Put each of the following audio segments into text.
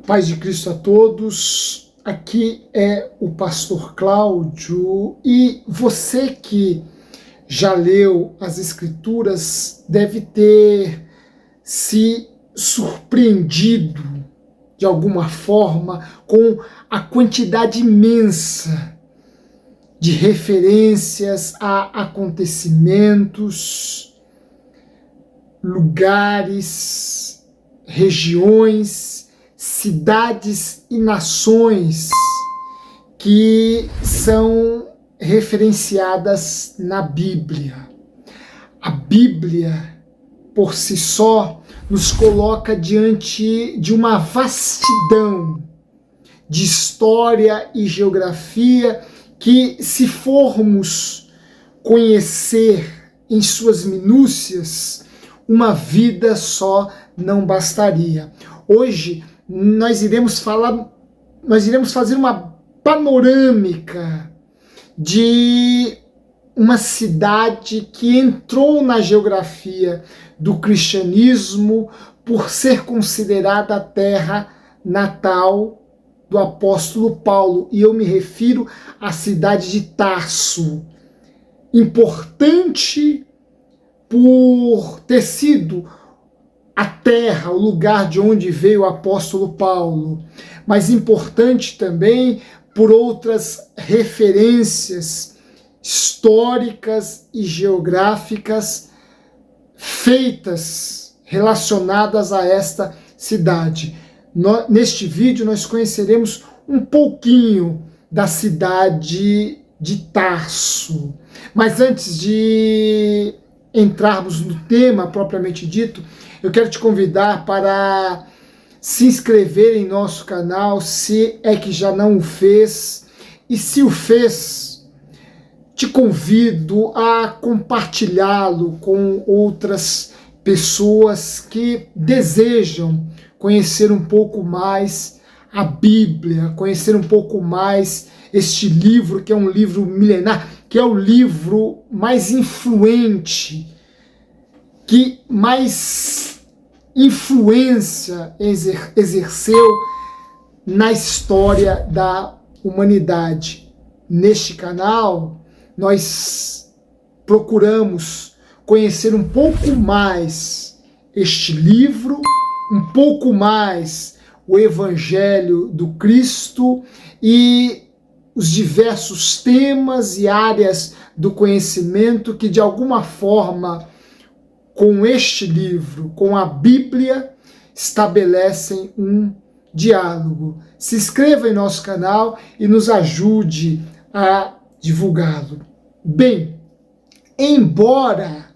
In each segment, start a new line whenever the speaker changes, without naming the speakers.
Paz de Cristo a todos, aqui é o Pastor Cláudio e você que já leu as Escrituras deve ter se surpreendido de alguma forma com a quantidade imensa de referências a acontecimentos, lugares, regiões, cidades e nações que são referenciadas na Bíblia. A Bíblia, por si só, nos coloca diante de uma vastidão de história e geografia que, se formos conhecer em suas minúcias, uma vida só não bastaria. Hoje nós iremos fazer uma panorâmica de uma cidade que entrou na geografia do cristianismo por ser considerada a terra natal do apóstolo Paulo, e eu me refiro à cidade de Tarso, importante por ter sido a terra, o lugar de onde veio o apóstolo Paulo, mas importante também por outras referências históricas e geográficas feitas relacionadas a esta cidade. Neste vídeo nós conheceremos um pouquinho da cidade de Tarso, mas antes de entrarmos no tema propriamente dito, eu quero te convidar para se inscrever em nosso canal, se é que já não o fez, e se o fez, te convido a compartilhá-lo com outras pessoas que desejam conhecer um pouco mais a Bíblia, conhecer um pouco mais este livro, que é um livro milenar, que é o livro mais influente, que mais influência exerceu na história da humanidade. Neste canal, nós procuramos conhecer um pouco mais este livro, um pouco mais o Evangelho do Cristo e os diversos temas e áreas do conhecimento que, de alguma forma, com este livro, com a Bíblia, estabelecem um diálogo. Se inscreva em nosso canal e nos ajude a divulgá-lo. Bem, embora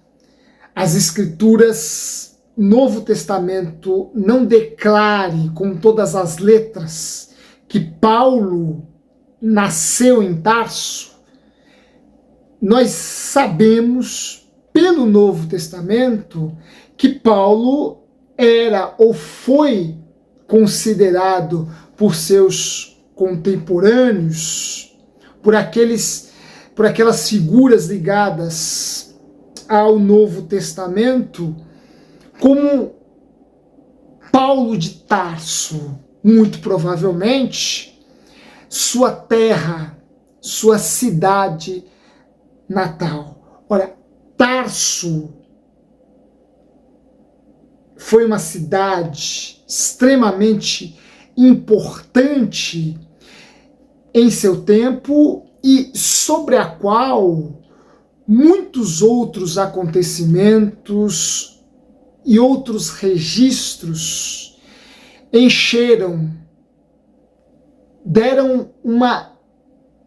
as Escrituras, Novo Testamento, não declare com todas as letras que Paulo nasceu em Tarso, nós sabemos pelo Novo Testamento que Paulo era ou foi considerado por seus contemporâneos, por aquelas figuras ligadas ao Novo Testamento, como Paulo de Tarso. Muito provavelmente sua terra, sua cidade natal. Ora, Tarso foi uma cidade extremamente importante em seu tempo e sobre a qual muitos outros acontecimentos e outros registros deram uma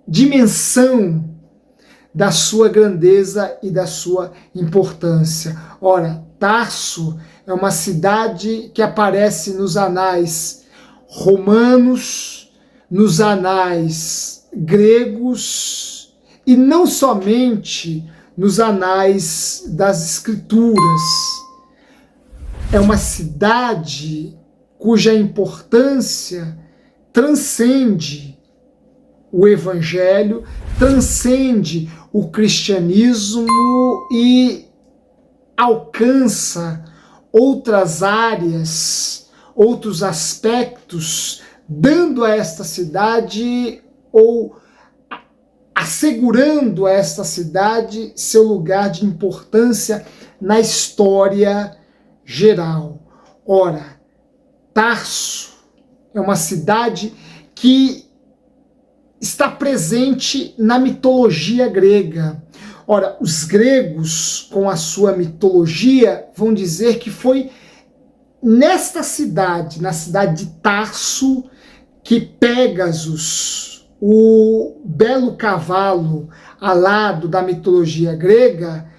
dimensão da sua grandeza e da sua importância. Ora, Tarso é uma cidade que aparece nos anais romanos, nos anais gregos e não somente nos anais das Escrituras. É uma cidade cuja importância transcende o Evangelho, transcende o cristianismo e alcança outras áreas, outros aspectos, dando a esta cidade ou assegurando a esta cidade seu lugar de importância na história geral. Ora, Tarso é uma cidade que está presente na mitologia grega. Ora, os gregos, com a sua mitologia, vão dizer que foi nesta cidade, na cidade de Tarso, que Pégasus, o belo cavalo alado da mitologia grega,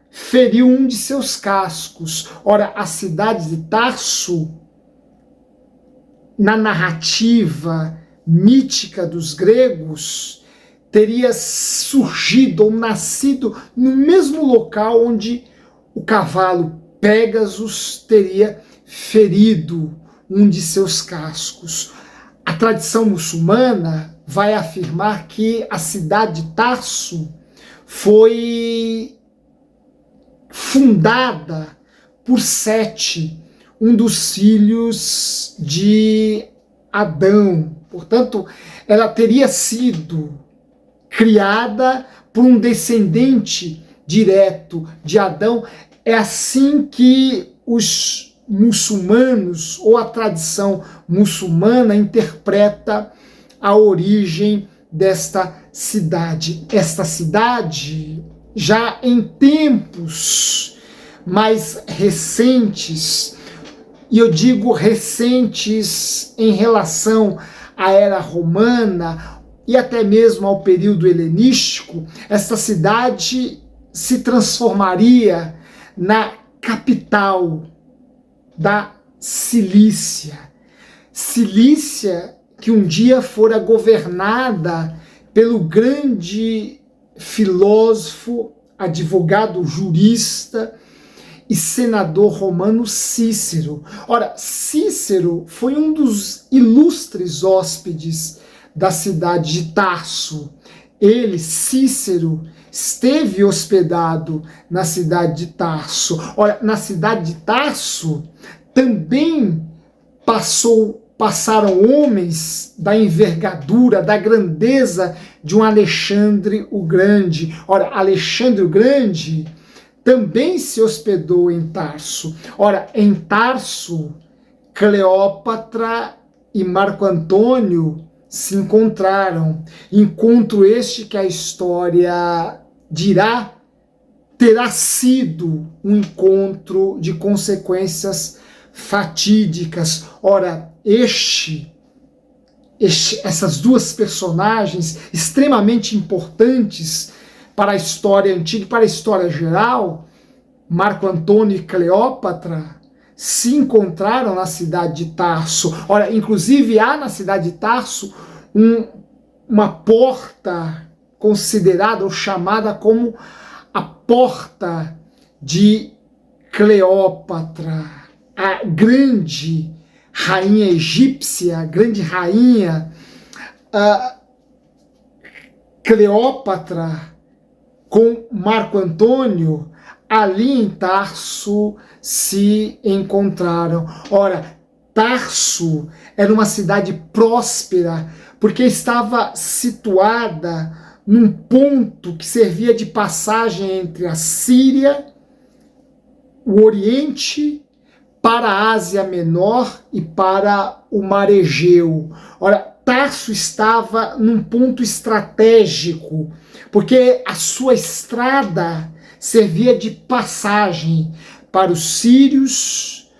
feriu um de seus cascos. Ora, a cidade de Tarso, na narrativa mítica dos gregos, teria surgido ou nascido no mesmo local onde o cavalo Pégasus teria ferido um de seus cascos. A tradição muçulmana vai afirmar que a cidade de Tarso foi fundada por Sete, um dos filhos de Adão. Portanto, ela teria sido criada por um descendente direto de Adão. É assim que os muçulmanos, ou a tradição muçulmana, interpreta a origem desta cidade. Esta cidade, já em tempos mais recentes, e eu digo recentes em relação à era romana e até mesmo ao período helenístico, esta cidade se transformaria na capital da Cilícia. Cilícia que um dia fora governada pelo grande filósofo, advogado, jurista e senador romano Cícero. Ora, Cícero foi um dos ilustres hóspedes da cidade de Tarso. Ele, Cícero, esteve hospedado na cidade de Tarso. Ora, na cidade de Tarso também passaram homens da envergadura, da grandeza de um Alexandre o Grande. Ora, Alexandre o Grande também se hospedou em Tarso. Ora, em Tarso, Cleópatra e Marco Antônio se encontraram. Encontro este que a história dirá terá sido um encontro de consequências fatídicas. Ora, essas duas personagens extremamente importantes para a história antiga e para a história geral, Marco Antônio e Cleópatra, se encontraram na cidade de Tarso. Ora, inclusive há na cidade de Tarso uma porta considerada ou chamada como a Porta de Cleópatra, a grande rainha egípcia, a grande rainha Cleópatra com Marco Antônio, ali em Tarso se encontraram. Ora, Tarso era uma cidade próspera, porque estava situada num ponto que servia de passagem entre a Síria, o Oriente, para a Ásia Menor e para o Mar Egeu. Ora, Tarso estava num ponto estratégico, porque a sua estrada servia de passagem para os sírios,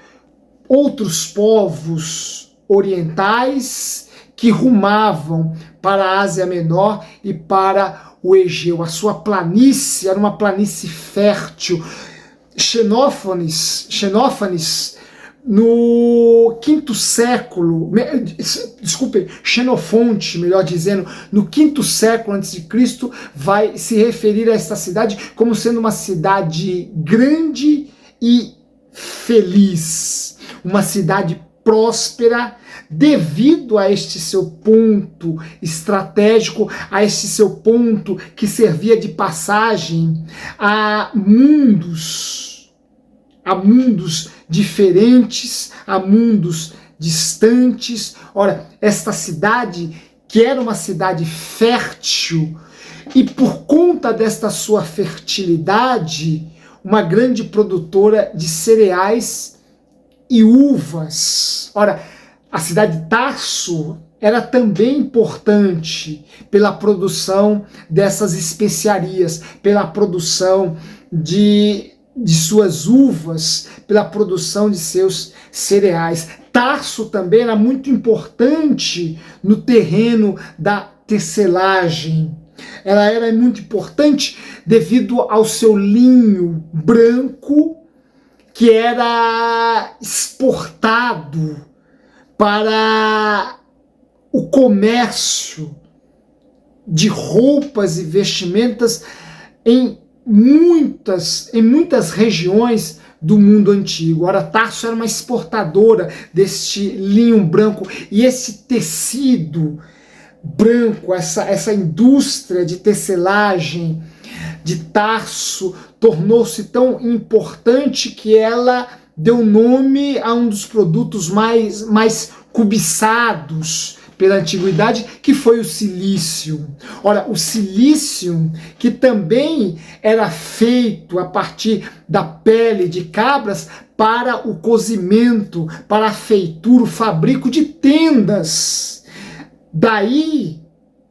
outros povos orientais que rumavam para a Ásia Menor e para o Egeu. A sua planície era uma planície fértil. Xenófanes, no quinto século, Xenofonte, melhor dizendo, no quinto século antes de Cristo, vai se referir a esta cidade como sendo uma cidade grande e feliz, uma cidade próspera, devido a este seu ponto estratégico, a este seu ponto que servia de passagem a mundos diferentes, a mundos distantes. Ora, esta cidade, que era uma cidade fértil, e por conta desta sua fertilidade, uma grande produtora de cereais e uvas. Ora, a cidade de Tarso era também importante pela produção dessas especiarias, pela produção de suas uvas, pela produção de seus cereais. Tarso também era muito importante no terreno da tecelagem. Ela era muito importante devido ao seu linho branco, que era exportado para o comércio de roupas e vestimentas em muitas regiões do mundo antigo. Ora, Tarso era uma exportadora deste linho branco, e esse tecido branco, essa indústria de tecelagem de Tarso tornou-se tão importante que ela deu nome a um dos produtos mais cobiçados pela antiguidade, que foi o silício. Ora, o silício, que também era feito a partir da pele de cabras para o cozimento, para a feitura, o fabrico de tendas. Daí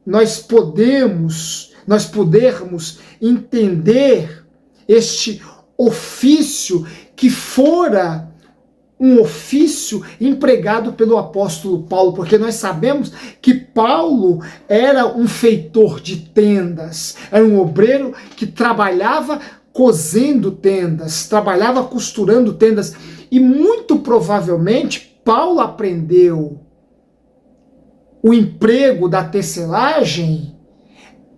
nós podermos entender este ofício que fora um ofício empregado pelo apóstolo Paulo, porque nós sabemos que Paulo era um feitor de tendas, era um obreiro que trabalhava cozendo tendas, trabalhava costurando tendas, e muito provavelmente Paulo aprendeu o emprego da tecelagem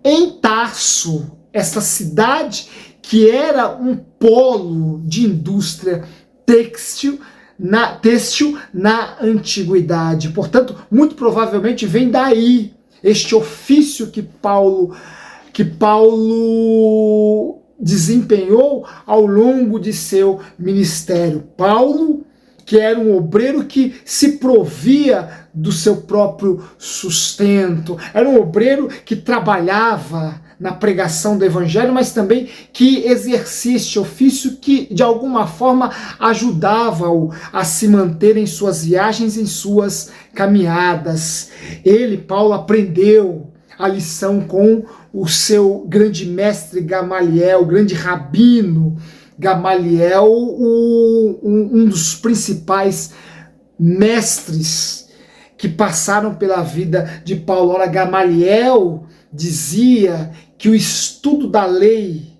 em Tarso, essa cidade que era um polo de indústria têxtil na antiguidade. Portanto, muito provavelmente vem daí este ofício que Paulo desempenhou ao longo de seu ministério. Paulo, que era um obreiro que se provia do seu próprio sustento, era um obreiro que trabalhava na pregação do evangelho, mas também que exercia este ofício que de alguma forma ajudava-o a se manter em suas viagens, em suas caminhadas. Ele, Paulo, aprendeu a lição com o seu grande mestre Gamaliel, o grande rabino Gamaliel, um dos principais mestres que passaram pela vida de Paulo. Ora, Gamaliel dizia que o estudo da lei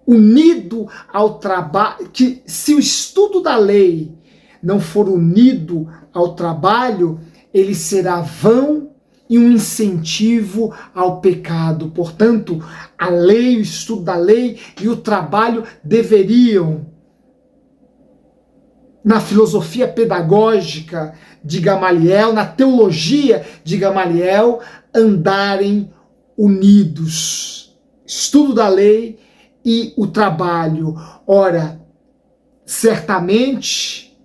unido ao trabalho, que se o estudo da lei não for unido ao trabalho, ele será vão e um incentivo ao pecado. Portanto, a lei, o estudo da lei e o trabalho deveriam, na filosofia pedagógica de Gamaliel, na teologia de Gamaliel, andarem unidos. Estudo da lei e o trabalho. Ora, certamente,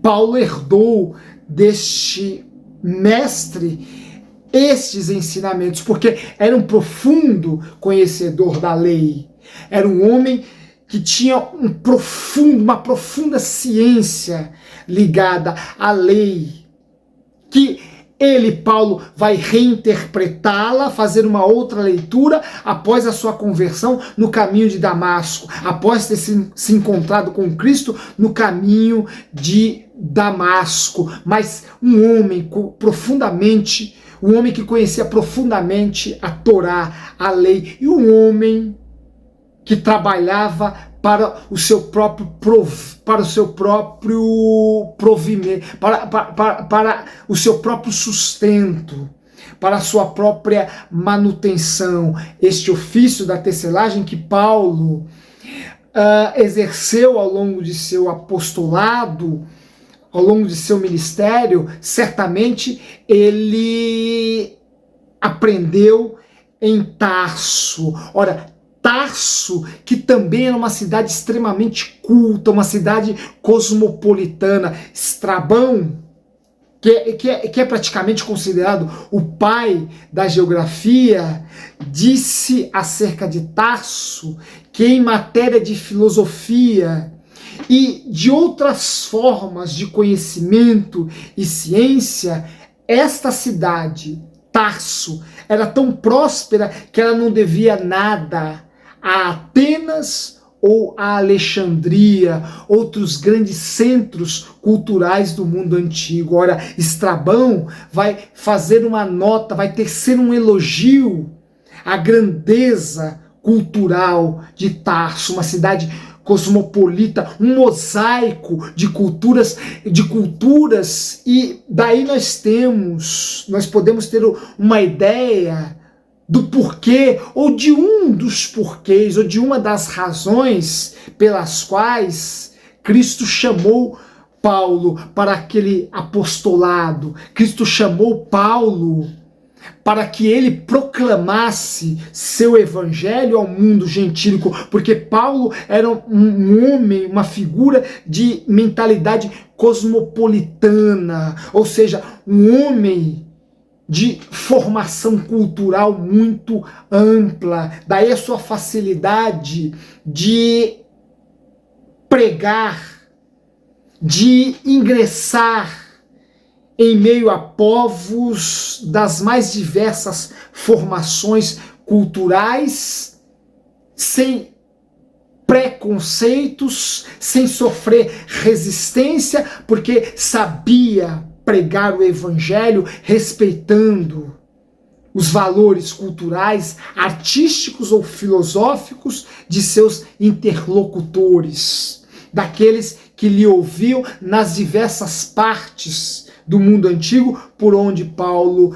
Paulo herdou deste mestre estes ensinamentos, porque era um profundo conhecedor da lei. Era um homem que tinha uma profunda ciência ligada à lei, que ele, Paulo, vai reinterpretá-la, fazer uma outra leitura após a sua conversão no caminho de Damasco, após ter se encontrado com Cristo no caminho de Damasco. Mas um homem que conhecia profundamente a Torá, a lei, e um homem que trabalhava para o seu próprio provimento, para o seu próprio sustento, para a sua própria manutenção. Este ofício da tecelagem que Paulo exerceu ao longo de seu apostolado, ao longo de seu ministério, certamente ele aprendeu em Tarso. Ora, Tarso, que também era uma cidade extremamente culta, uma cidade cosmopolitana. Estrabão, que é praticamente considerado o pai da geografia, disse acerca de Tarso que, em matéria de filosofia e de outras formas de conhecimento e ciência, esta cidade, Tarso, era tão próspera que ela não devia nada a Atenas ou a Alexandria, outros grandes centros culturais do mundo antigo. Ora, Estrabão vai fazer uma nota, vai tecer um elogio à grandeza cultural de Tarso, uma cidade cosmopolita, um mosaico de culturas, e daí nós podemos ter uma ideia do porquê, ou de um dos porquês, ou de uma das razões pelas quais Cristo chamou Paulo para aquele apostolado. Cristo chamou Paulo para que ele proclamasse seu evangelho ao mundo gentílico, porque Paulo era um homem, uma figura de mentalidade cosmopolitana, ou seja, um homem de formação cultural muito ampla. Daí a sua facilidade de pregar, de ingressar em meio a povos das mais diversas formações culturais, sem preconceitos, sem sofrer resistência, porque sabia pregar o evangelho respeitando os valores culturais, artísticos ou filosóficos de seus interlocutores, daqueles que lhe ouviam nas diversas partes do mundo antigo por onde Paulo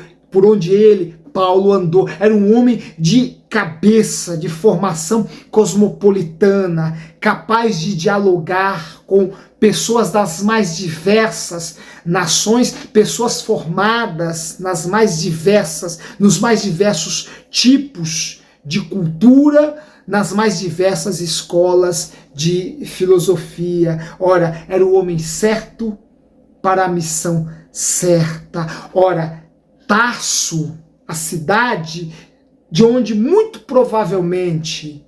andou. Era um homem de cabeça, de formação cosmopolitana, capaz de dialogar com pessoas das mais diversas nações, pessoas formadas nos mais diversos tipos de cultura, nas mais diversas escolas de filosofia. Ora, era o homem certo para a missão certa. Ora, Tarso, a cidade de onde muito provavelmente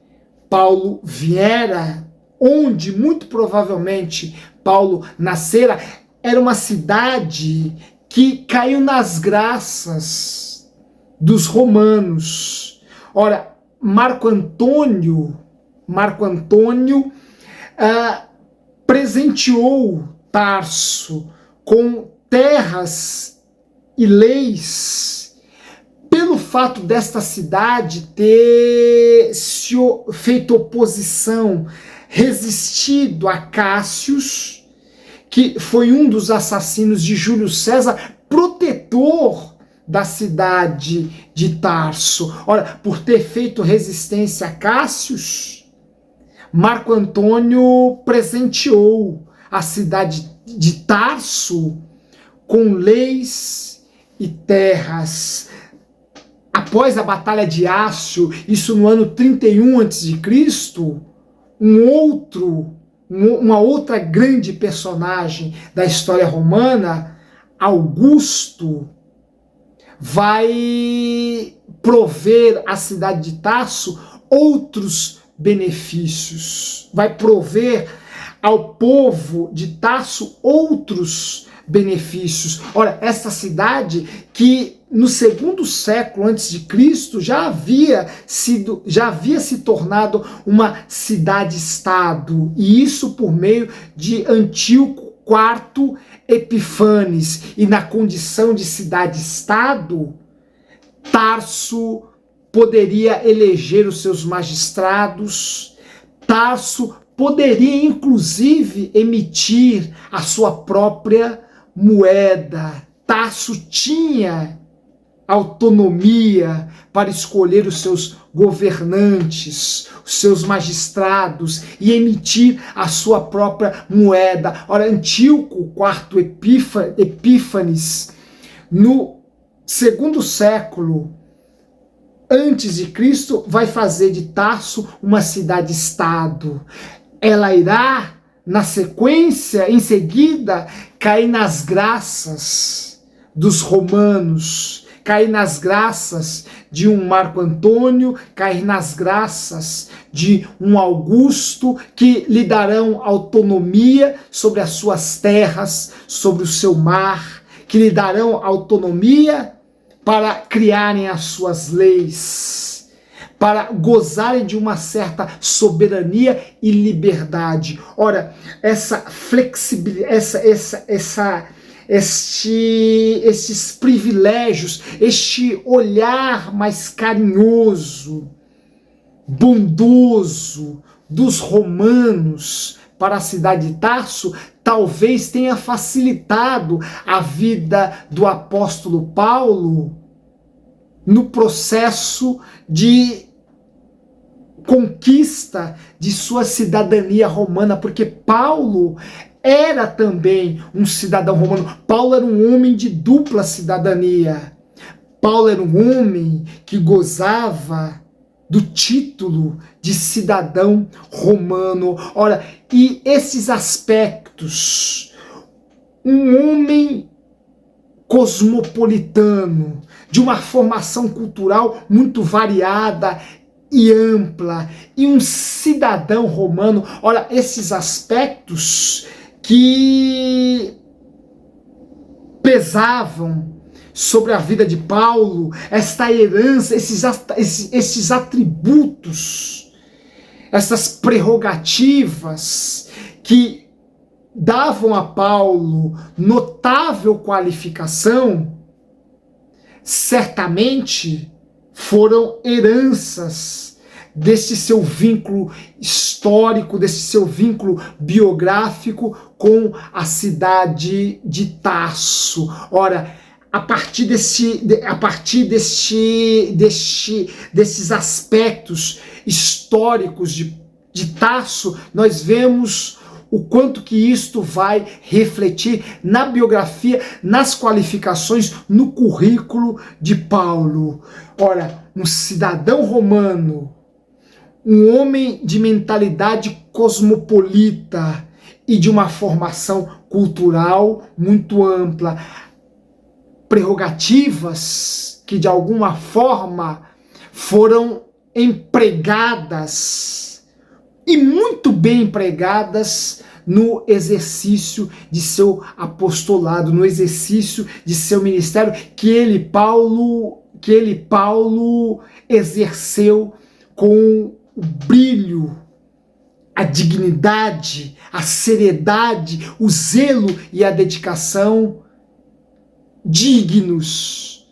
Paulo viera, onde muito provavelmente Paulo nascera, era uma cidade que caiu nas graças dos romanos. Ora, Marco Antônio presenteou Tarso com terras e leis, pelo fato desta cidade ter feito oposição, resistido a Cássius, que foi um dos assassinos de Júlio César, protetor da cidade de Tarso. Ora, por ter feito resistência a Cássius, Marco Antônio presenteou a cidade de Tarso com leis e terras. Após a Batalha de Ácio, isso no ano 31 a.C., uma outra grande personagem da história romana, Augusto, vai prover à cidade de Tarso outros benefícios, vai prover ao povo de Tarso outros benefícios. Ora, essa cidade que no segundo século antes de Cristo já havia se tornado uma cidade-estado, e isso por meio de Antíoco IV Epifanes. E na condição de cidade-estado, Tarso poderia eleger os seus magistrados, Tarso poderia inclusive emitir a sua própria moeda. Tarso tinha autonomia para escolher os seus governantes, os seus magistrados, e emitir a sua própria moeda. Ora, Antíoco IV Epífanes, no segundo século antes de Cristo, vai fazer de Tarso uma cidade-estado. Ela irá, na sequência, em seguida, cair nas graças dos romanos, cair nas graças de um Marco Antônio, cair nas graças de um Augusto, que lhe darão autonomia sobre as suas terras, sobre o seu mar, que lhe darão autonomia para criarem as suas leis, para gozarem de uma certa soberania e liberdade. Ora, essa flexibilidade, esses privilégios, este olhar mais carinhoso, bondoso dos romanos para a cidade de Tarso, talvez tenha facilitado a vida do apóstolo Paulo no processo de conquista de sua cidadania romana, porque Paulo era também um cidadão romano. Paulo era um homem de dupla cidadania. Paulo era um homem que gozava do título de cidadão romano. Ora, e esses aspectos, um homem cosmopolitano, de uma formação cultural muito variada e ampla, e um cidadão romano, olha, esses aspectos que pesavam sobre a vida de Paulo, esta herança, esses atributos, essas prerrogativas que davam a Paulo notável qualificação, certamente foram heranças desse seu vínculo histórico, desse seu vínculo biográfico com a cidade de Tarso. Ora, a partir desses aspectos históricos de Tarso, nós vemos o quanto que isto vai refletir na biografia, nas qualificações, no currículo de Paulo. Ora, um cidadão romano, um homem de mentalidade cosmopolita e de uma formação cultural muito ampla, prerrogativas que de alguma forma foram empregadas e muito bem empregadas no exercício de seu apostolado, no exercício de seu ministério que ele, Paulo, exerceu com o brilho, a dignidade, a seriedade, o zelo e a dedicação dignos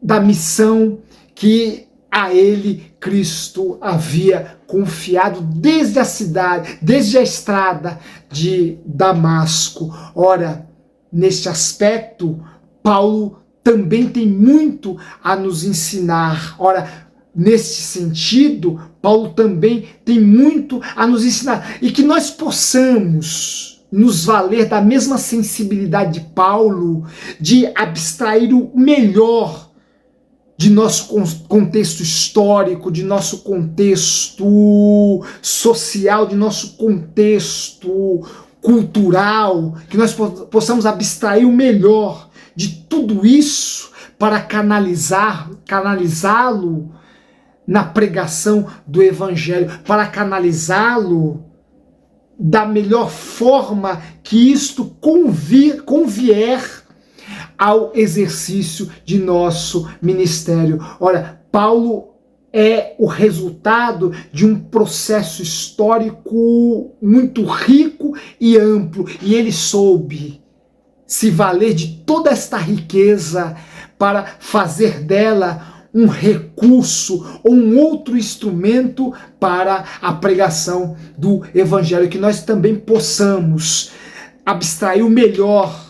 da missão que a ele Cristo havia confiado desde a cidade, desde a estrada de Damasco. Ora, neste aspecto, Paulo também tem muito a nos ensinar. Ora, nesse sentido, Paulo também tem muito a nos ensinar. E que nós possamos nos valer da mesma sensibilidade de Paulo, de abstrair o melhor de nosso contexto histórico, de nosso contexto social, de nosso contexto cultural, que nós possamos abstrair o melhor de tudo isso para canalizá-lo na pregação do Evangelho, para canalizá-lo da melhor forma que isto convier ao exercício de nosso ministério. Ora, Paulo é o resultado de um processo histórico muito rico e amplo, e ele soube se valer de toda esta riqueza para fazer dela um recurso ou um outro instrumento para a pregação do Evangelho, que nós também possamos abstrair o melhor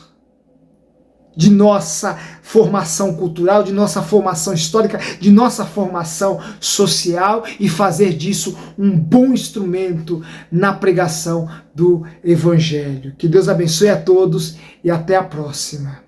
de nossa formação cultural, de nossa formação histórica, de nossa formação social e fazer disso um bom instrumento na pregação do Evangelho. Que Deus abençoe a todos e até a próxima.